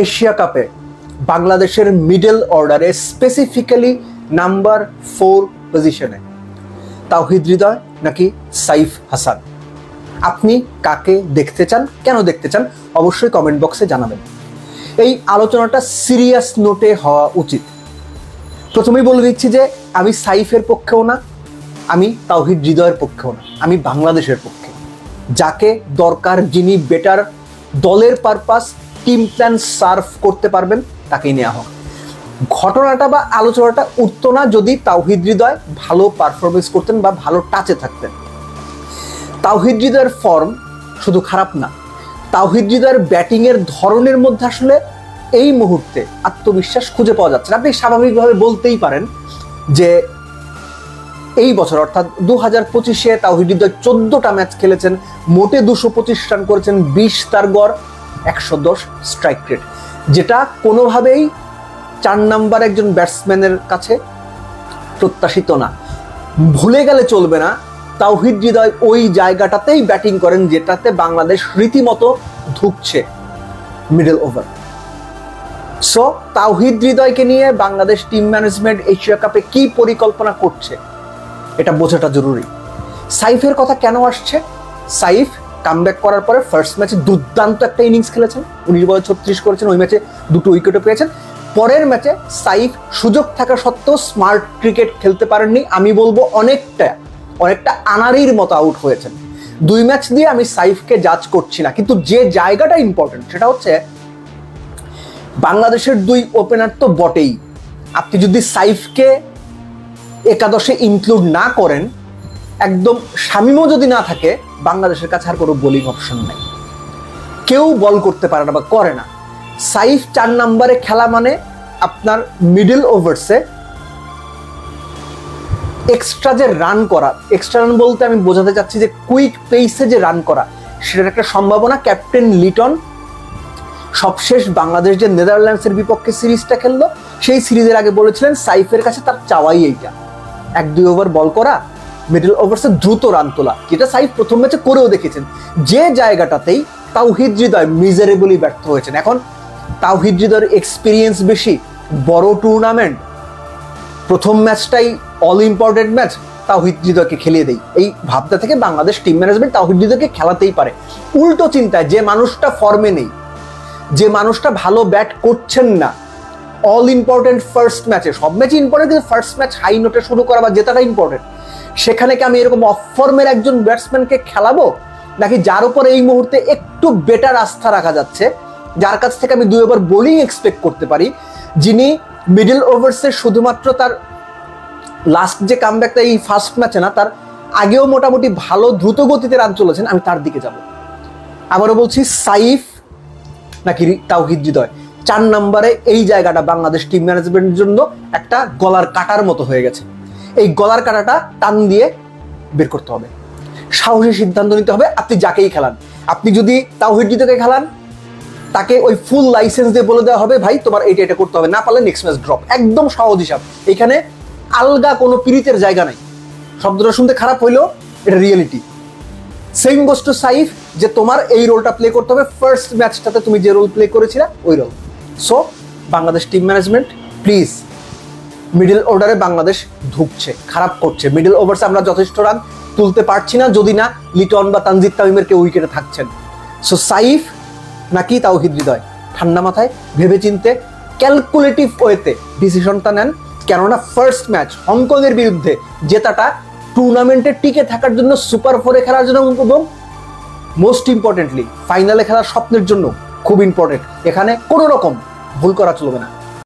Asia কাপে বাংলাদেশের middle অর্ডারে স্পেসিফিক্যালি নাম্বার 4 পজিশনে তাওহিদ হৃদয় নাকি সাইফ হাসান? আপনি কাকে দেখতে চান, কেন দেখতে চান, অবশ্যই কমেন্ট বক্সে জানাবেন। এই আলোচনাটা সিরিয়াস নোটে হওয়া উচিত। প্রথমেই বলে দিচ্ছি যে আমি সাইফের পক্ষেও না, আমি তাওহিদ হৃদয়ের পক্ষেও না, আমি বাংলাদেশের পক্ষে। যাকে দরকার, যিনি বেটার দলের পারপাস, টিম প্ল্যান সার্ভ করতে পারবেন, তাকেই নেওয়া হোক। ঘটনাটা বা আলোচনাটা উঠতো না যদি তাওহিদ হৃদয় ভালো পারফরমেন্স করতেন বা ভালো টাচে থাকতেন। তাওহিদ হৃদয়ের ফর্ম শুধু খারাপ না, তাওহিদ হৃদয়ের ব্যাটিংয়ের ধরনের মধ্যে আসলে এই মুহূর্তে আত্মবিশ্বাস খুঁজে পাওয়া যাচ্ছে না। আপনি স্বাভাবিকভাবে বলতেই পারেন যে এই বছর অর্থাৎ 2025-এ তাওহিদ হৃদয় 14টা ম্যাচ খেলেছেন, মোটে 225 রান করেছেন, 20 তার গড়, 110 স্ট্রাইক রেট, যেটা কোনোভাবেই 4 নাম্বার একজন ব্যাটসম্যানের কাছে প্রত্যাশিত না। ভুলে গেলে চলবে না, তাওহিদ হৃদয় ওই জায়গাটাতেই ব্যাটিং করেন যেটাতে বাংলাদেশ রীতিমতো ধুঁকছে মিডল ওভার। সো তাওহিদ হৃদয়কে নিয়ে বাংলাদেশ টিম ম্যানেজমেন্ট এশিয়া কাপে কি পরিকল্পনা করছে এটা বোঝাটা জরুরি। সাইফের কথা কেন আসছে? সাইফ কামব্যাক করার পরে ফার্স্ট ম্যাচে দুর্দান্ত একটা ইনিংস খেলেছেন, 19 বলে 36 করেছেন, ওই ম্যাচে 2টো উইকেটও পেয়েছেন। পরের ম্যাচে সাইফ সুযোগ থাকা সত্ত্বেও স্মার্ট ক্রিকেট খেলতে পারেননি, আমি বলবো অনেকটা আনারির মতো আউট হয়েছেন। 2 ম্যাচ দিয়ে আমি সাইফকে জাজ করছি না, কিন্তু যে জায়গাটা ইম্পর্টেন্ট সেটা হচ্ছে বাংলাদেশের 2 ওপেনার তো বটেই, আপনি যদি সাইফকে একাদশে ইনক্লুড না করেন, একদম শামিমও যদি না থাকে, বাংলাদেশের কাছে আর কোনো বোলিং অপশন নাই, কেউ বল করতে পারে না বা করে না। সাইফ 4 নম্বরে খেলা মানে আপনার মিডল ওভার্সে এক্সট্রা যে রান করা, এক্সট্রা রান বলতে আমি বোঝাতে চাচ্ছি যে কুইক পেসে যে রান করা, সেটার একটা সম্ভাবনা। ক্যাপ্টেন লিটন সবশেষ বাংলাদেশ যে নেদারল্যান্ডসের বিপক্ষে সিরিজটা খেললো, সেই সিরিজের আগে বলেছিলেন সাইফের কাছে তার চাওয়াই এইটা, 1-2 ওভার বল করা, মিডল ওভার্সে দ্রুত রান তোলা, যেটা সাইফ প্রথম ম্যাচে করেও দেখেছেন। যে জায়গাটাতেই তাওহিদ হৃদয় মিজারেবলি ব্যর্থ হয়েছেন। এখন তাওহিদ হৃদয়ের এক্সপিরিয়েন্স বেশি, বড় টুর্নামেন্ট, প্রথম ম্যাচটাই অল ইম্পর্টেন্ট ম্যাচ, তাওহিদ হৃদয়কে খেলিয়ে দেই, এই ভাবনা থেকে বাংলাদেশ টিম ম্যানেজমেন্ট তাওহিদ হৃদয়কে খেলাতেই পারে। উল্টো চিন্তায় যে মানুষটা ফর্মে নেই, যে মানুষটা ভালো ব্যাট করছেন না, অল ইম্পর্টেন্ট ফার্স্ট ম্যাচে, সব ম্যাচই ইম্পর্টেন্ট কিন্তু ফার্স্ট ম্যাচ হাই নোটে শুরু করা বা জেতাটা ইম্পর্টেন্ট, সেখানে কি আমি এরকম অফ ফর্মের একজন ব্যাটসম্যানকে খেলাবো, নাকি যার উপর এই মুহূর্তে একটু বেটার আস্থা রাখা যাচ্ছে, যার কাছ থেকে আমি 2 ওভার বোলিং এক্সপেক্ট করতে পারি, যিনি মিডল ওভার্সে শুধুমাত্র তার লাস্ট যে কামব্যাকটা এই ফার্স্ট ম্যাচে না, তার আগেও মোটামুটি ভালো দ্রুত গতিতে রান চলেছেন, আমি তার দিকে যাব। আবারও বলছি, সাইফ নাকি তাওহিদ হৃদয়, 4 নম্বরে এই জায়গাটা বাংলাদেশ টিম ম্যানেজমেন্টের জন্য একটা গলার কাটার মতো হয়ে গেছে। এই গলার কাটাটা টান দিয়ে বের করতে হবে, সাহসী সিদ্ধান্ত নিতে হবে। আপনি যাকেই খেলান, আপনি যদি তাওহিদ হৃদয়কে খেলান, তাকে ওই ফুল লাইসেন্স দিয়ে বলে দেওয়া হবে, ভাই তোমার এটা করতে হবে, না পারলে নেক্সট ম্যাচ ড্রপ, একদম সহজ হিসাব। এখানে আলগা কোনো পীড়িতের জায়গা নাই। শব্দটা শুনতে খারাপ হইলেও এটা reality. Same goes to Saif, যে তোমার এই রোলটা প্লে করতে হবে, ফার্স্ট ম্যাচটাতে তুমি যে রোল প্লে করেছিলে ওই role. So Bangladesh team management please, middle অর্ডারে বাংলাদেশ ধুঁকছে, খারাপ করছে। মিডল ওভার্সে আমরা যথেষ্ট রান তুলতে পারছি না যদি না লিটন বা তানজিদ তামিমের কেউ উইকেটে থাকছেন। সো সাইফ নাকি তাওহিদ হৃদয়, ঠান্ডা মাথায় ভেবে চিনতে ক্যালকুলেটিভ ওয়েতে ডিসিশনটা নেন, কেননা ফার্স্ট ম্যাচ হংকংয়ের বিরুদ্ধে জেতাটা টুর্নামেন্টে টিকে থাকার জন্য, সুপার 4-এ খেলার জন্য এবং মোস্ট ইম্পর্টেন্টলি ফাইনালে খেলার স্বপ্নের জন্য খুব ইম্পর্টেন্ট। এখানে কোনো রকম ভুল করা চলবে না।